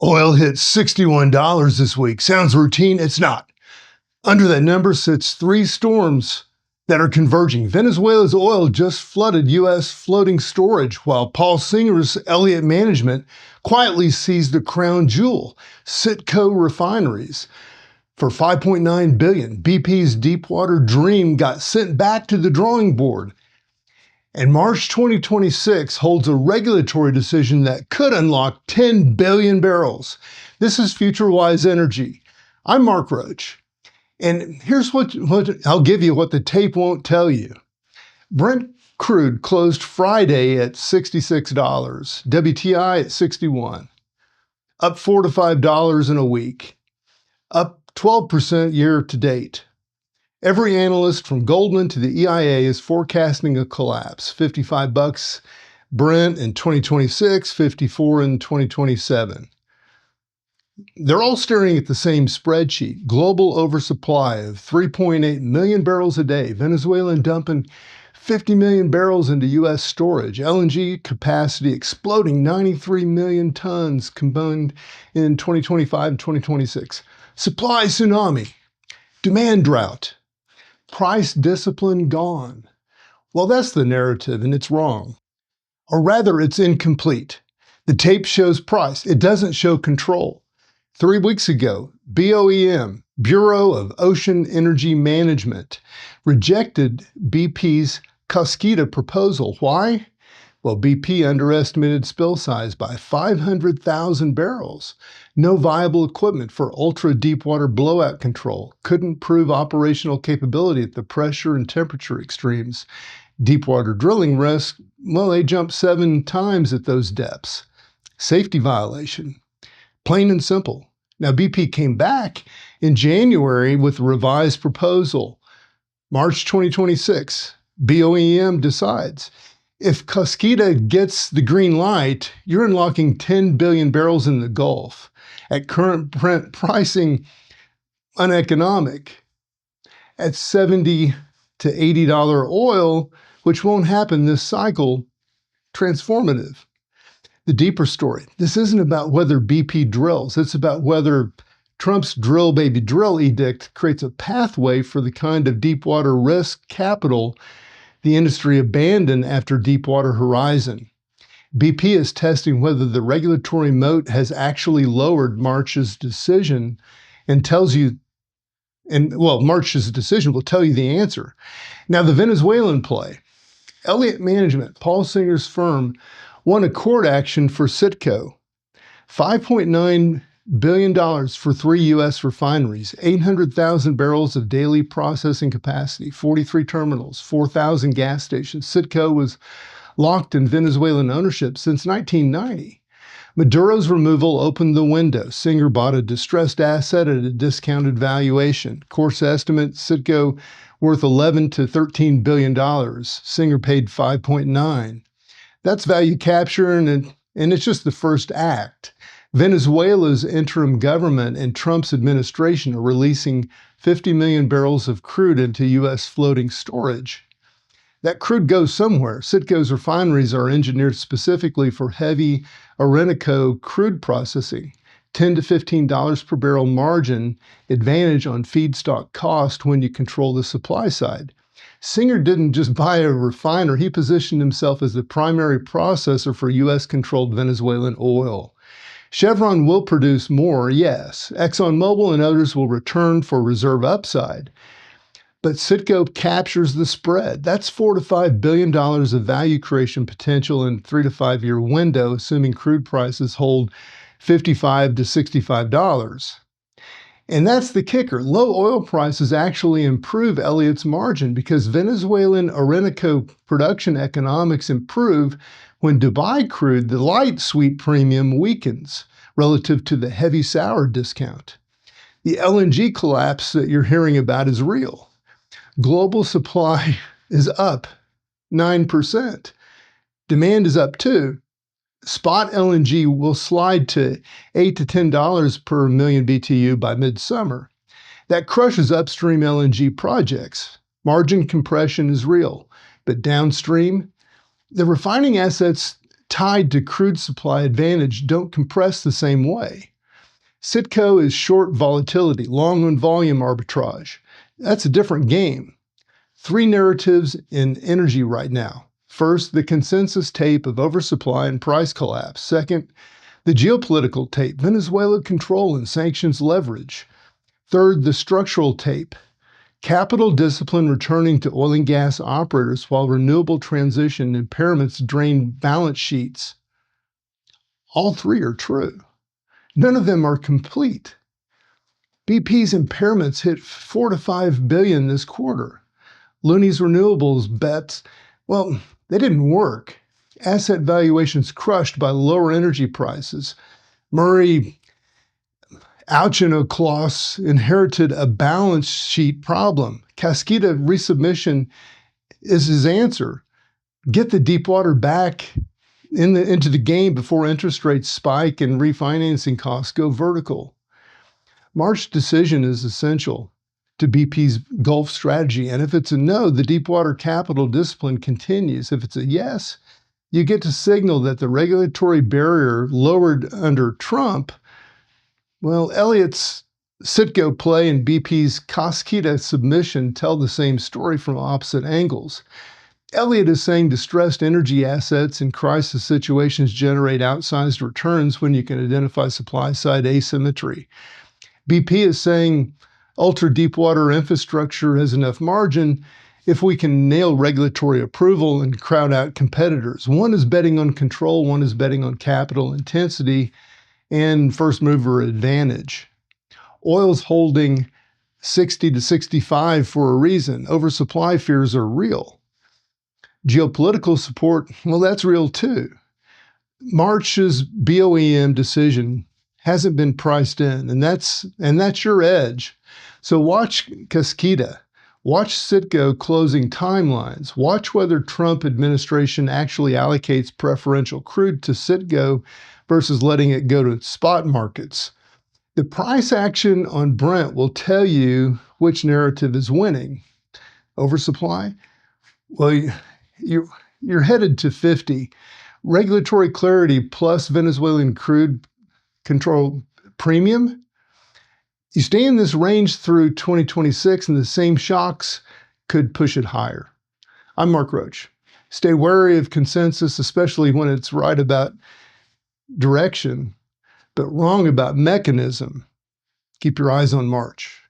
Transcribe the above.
Oil hit $61 this week. Sounds routine? It's not. Under that number sits three storms that are converging. Venezuela's oil just flooded U.S. floating storage, while Paul Singer's Elliott management quietly seized the crown jewel, Citgo refineries. For $5.9 billion, BP's Deepwater dream got sent back to the drawing board. And March 2026 holds a regulatory decision that could unlock 10 billion barrels. This is FutureWise Energy. I'm Mark Roach. And here's what I'll give you what the tape won't tell you. Brent crude closed Friday at $66, WTI at $61, up $4 to $5 in a week, up 12% year to date. Every analyst from Goldman to the EIA is forecasting a collapse. $55 Brent in 2026, $54 in 2027. They're all staring at the same spreadsheet. Global oversupply of 3.8 million barrels a day. Venezuela dumping 50 million barrels into U.S. storage. LNG capacity exploding 93 million tons combined in 2025 and 2026. Supply tsunami. Demand drought. Price discipline gone. Well, that's the narrative, and it's wrong. Or rather, it's incomplete. The tape shows price. It doesn't show control. 3 weeks ago, BOEM, Bureau of Ocean Energy Management, rejected BP's Kaskida proposal. Why? Well, BP underestimated spill size by 500,000 barrels. No viable equipment for ultra-deepwater blowout control. Couldn't prove operational capability at the pressure and temperature extremes. Deepwater drilling risk, well, they jumped 7 times at those depths. Safety violation. Plain and simple. Now, BP came back in January with a revised proposal. March 2026, BOEM decides. If Kaskida gets the green light, you're unlocking 10 billion barrels in the Gulf. At current Brent pricing, uneconomic. At $70 to $80 oil, which won't happen this cycle, transformative. The deeper story. This isn't about whether BP drills. It's about whether Trump's drill baby drill edict creates a pathway for the kind of deepwater risk capital the industry abandoned after Deepwater Horizon. BP is testing whether the regulatory moat has actually lowered March's decision and March's decision will tell you the answer. Now, the Venezuelan play. Elliott Management, Paul Singer's firm, won a court action for Citgo. $5.9 billion for 3 U.S. refineries, 800,000 barrels of daily processing capacity, 43 terminals, 4,000 gas stations. Citgo was locked in Venezuelan ownership since 1990. Maduro's removal opened the window. Singer bought a distressed asset at a discounted valuation. Course estimate, Citgo worth $11 to $13 billion. Singer paid $5.9. That's value capture, and it's just the first act. Venezuela's interim government and Trump's administration are releasing 50 million barrels of crude into U.S. floating storage. That crude goes somewhere. Citgo's refineries are engineered specifically for heavy Orinoco crude processing. $10 to $15 per barrel margin advantage on feedstock cost when you control the supply side. Singer didn't just buy a refiner, he positioned himself as the primary processor for U.S.-controlled Venezuelan oil. Chevron will produce more, yes. ExxonMobil and others will return for reserve upside. But Citgo captures the spread. That's $4 to $5 billion of value creation potential in a 3 to 5 year window, assuming crude prices hold $55 to $65. And that's the kicker. Low oil prices actually improve Elliott's margin because Venezuelan Orinoco production economics improve when Dubai crude, the light sweet premium, weakens relative to the heavy sour discount. The LNG collapse that you're hearing about is real. Global supply is up 9%. Demand is up too. Spot LNG will slide to $8 to $10 per million BTU by midsummer. That crushes upstream LNG projects. Margin compression is real, but downstream, the refining assets tied to crude supply advantage don't compress the same way. Citgo is short volatility, long on volume arbitrage. That's a different game. Three narratives in energy right now. First, the consensus tape of oversupply and price collapse. Second, the geopolitical tape, Venezuela control and sanctions leverage. Third, the structural tape, capital discipline returning to oil and gas operators while renewable transition impairments drain balance sheets. All three are true. None of them are complete. BP's impairments hit $4 to $5 billion this quarter. Looney's renewables bets, well, they didn't work. Asset valuations crushed by lower energy prices. Murray Auchincloss inherited a balance sheet problem. Kaskida resubmission is his answer. Get the deep water back into the game before interest rates spike and refinancing costs go vertical. March decision is essential to BP's Gulf strategy. And if it's a no, the deepwater capital discipline continues. If it's a yes, you get to signal that the regulatory barrier lowered under Trump, well, Elliott's Citgo play and BP's Kaskida submission tell the same story from opposite angles. Elliott is saying distressed energy assets in crisis situations generate outsized returns when you can identify supply-side asymmetry. BP is saying ultra-deepwater infrastructure has enough margin if we can nail regulatory approval and crowd out competitors. One is betting on control, one is betting on capital intensity and first-mover advantage. Oil's holding 60 to 65 for a reason. Oversupply fears are real. Geopolitical support, well, that's real too. March's BOEM decision hasn't been priced in, and that's your edge. So watch Kaskida, watch Citgo closing timelines, watch whether Trump administration actually allocates preferential crude to Citgo versus letting it go to spot markets. The price action on Brent will tell you which narrative is winning. Oversupply? Well, you're headed to 50. Regulatory clarity plus Venezuelan crude control premium. You stay in this range through 2026 and the same shocks could push it higher. I'm Mark Roach. Stay wary of consensus, especially when it's right about direction, but wrong about mechanism. Keep your eyes on March.